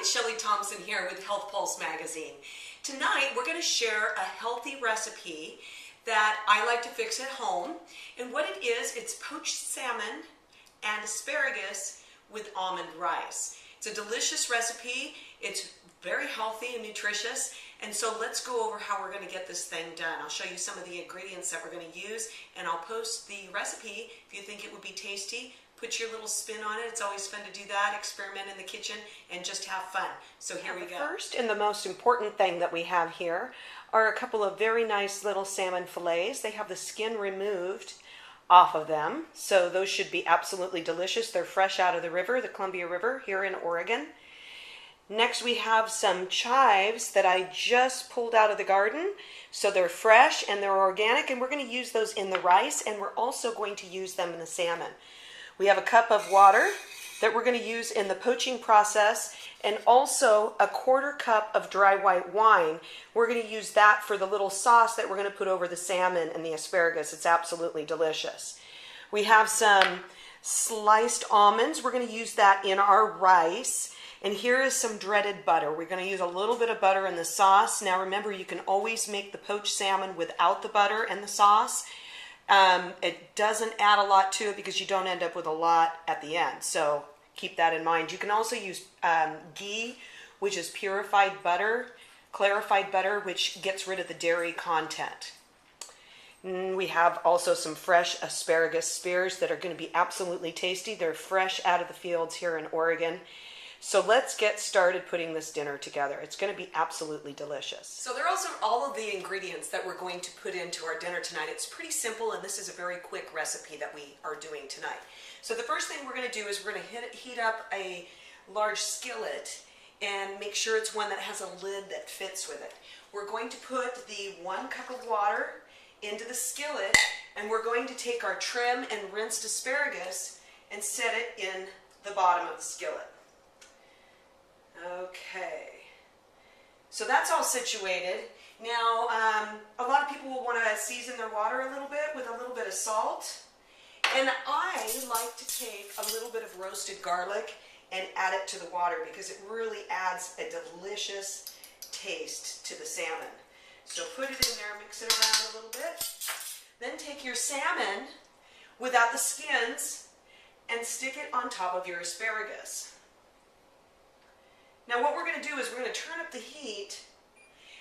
it's Shelli Thompson here with Health Pulse magazine. Tonight we're going to share a healthy recipe that I like to fix at home. And what it is, it's poached salmon and asparagus with almond rice. It's a delicious recipe. It's very healthy and nutritious. And so let's go over how we're going to get this thing done. I'll show you some of the ingredients that we're going to use, and I'll post the recipe. If you think it would be tasty, put your little spin on it. It's always fun to do that, experiment in the kitchen, and just have fun. So here we go. The first and the most important thing that we have here are a couple of very nice little salmon fillets. They have the skin removed off of them, so those should be absolutely delicious. They're fresh out of the river, the Columbia River here in Oregon. Next we have some chives that I just pulled out of the garden. So they're fresh and they're organic, and we're going to use those in the rice, and we're also going to use them in the salmon. We have a cup of water that we're going to use in the poaching process, and also a 1/4 cup of dry white wine. We're going to use that for the little sauce that we're going to put over the salmon and the asparagus. It's absolutely delicious. We have some sliced almonds. We're going to use that in our rice. And here is some dreaded butter. We're going to use a little bit of butter in the sauce. Now remember, you can always make the poached salmon without the butter and the sauce. It doesn't add a lot to it because you don't end up with a lot at the end. So keep that in mind. You can also use ghee, which is purified butter, clarified butter, which gets rid of the dairy content. We have also some fresh asparagus spears that are going to be absolutely tasty. They're fresh out of the fields here in Oregon. So let's get started putting this dinner together. It's going to be absolutely delicious. So there are also all of the ingredients that we're going to put into our dinner tonight. It's pretty simple, and this is a very quick recipe that we are doing tonight. So the first thing we're going to do is we're going to heat up a large skillet and make sure it's one that has a lid that fits with it. We're going to put the 1 cup of water into the skillet, and we're going to take our trim and rinsed asparagus and set it in the bottom of the skillet. Okay, so that's all situated. Now, a lot of people will want to season their water a little bit with a little bit of salt. And I like to take a little bit of roasted garlic and add it to the water because it really adds a delicious taste to the salmon. So put it in there, mix it around a little bit. Then take your salmon without the skins and stick it on top of your asparagus. Now what we're going to do is we're going to turn up the heat,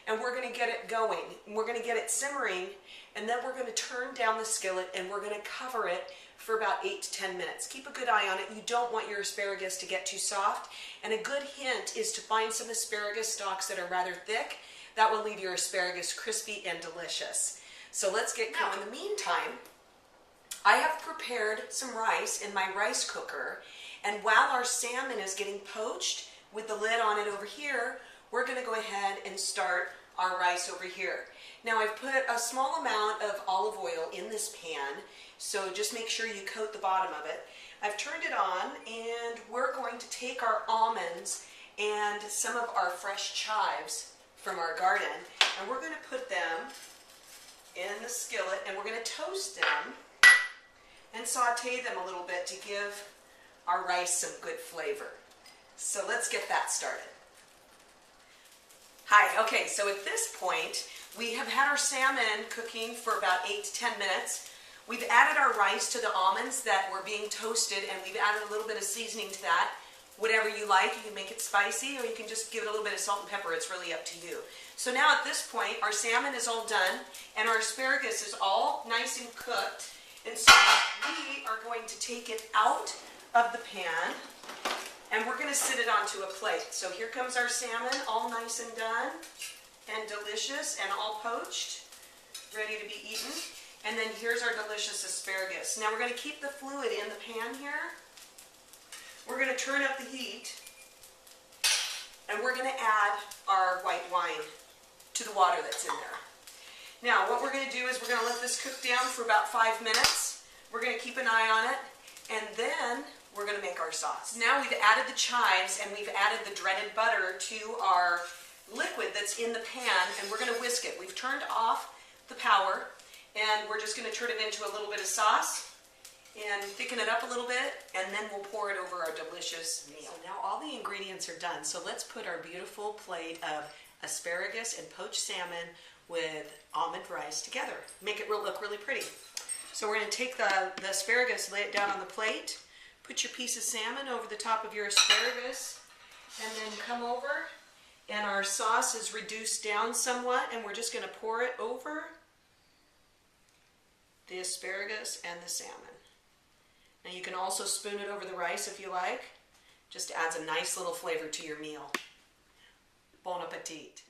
and we're going to get it going. We're going to get it simmering, and then we're going to turn down the skillet, and we're going to cover it for about 8 to 10 minutes. Keep a good eye on it. You don't want your asparagus to get too soft, and a good hint is to find some asparagus stalks that are rather thick. That will leave your asparagus crispy and delicious. So let's get going. Now, in the meantime, I have prepared some rice in my rice cooker, and while our salmon is getting poached, with the lid on it over here, we're going to go ahead and start our rice over here. Now I've put a small amount of olive oil in this pan, so just make sure you coat the bottom of it. I've turned it on, and we're going to take our almonds and some of our fresh chives from our garden, and we're going to put them in the skillet, and we're going to toast them and saute them a little bit to give our rice some good flavor. So let's get that started. Hi, okay, so at this point, we have had our salmon cooking for about 8 to 10 minutes. We've added our rice to the almonds that were being toasted, and we've added a little bit of seasoning to that. Whatever you like, you can make it spicy, or you can just give it a little bit of salt and pepper. It's really up to you. So now at this point, our salmon is all done, and our asparagus is all nice and cooked. And so we are going to take it out of the pan, and we're going to sit it onto a plate. So here comes our salmon, all nice and done, and delicious, and all poached, ready to be eaten. And then here's our delicious asparagus. Now we're going to keep the fluid in the pan here. We're going to turn up the heat, and we're going to add our white wine to the water that's in there. Now what we're going to do is we're going to let this cook down for about 5 minutes. We're going to keep an eye on it, and then we're going to make our sauce. Now we've added the chives, and we've added the dreaded butter to our liquid that's in the pan, and we're going to whisk it. We've turned off the power, and we're just going to turn it into a little bit of sauce, and thicken it up a little bit, and then we'll pour it over our delicious meal. So now all the ingredients are done, so let's put our beautiful plate of asparagus and poached salmon with almond rice together. Make it look really pretty. So we're going to take the asparagus, lay it down on the plate, put your piece of salmon over the top of your asparagus, and then come over, and our sauce is reduced down somewhat, and we're just going to pour it over the asparagus and the salmon. Now you can also spoon it over the rice if you like. Just adds a nice little flavor to your meal. Bon appetit.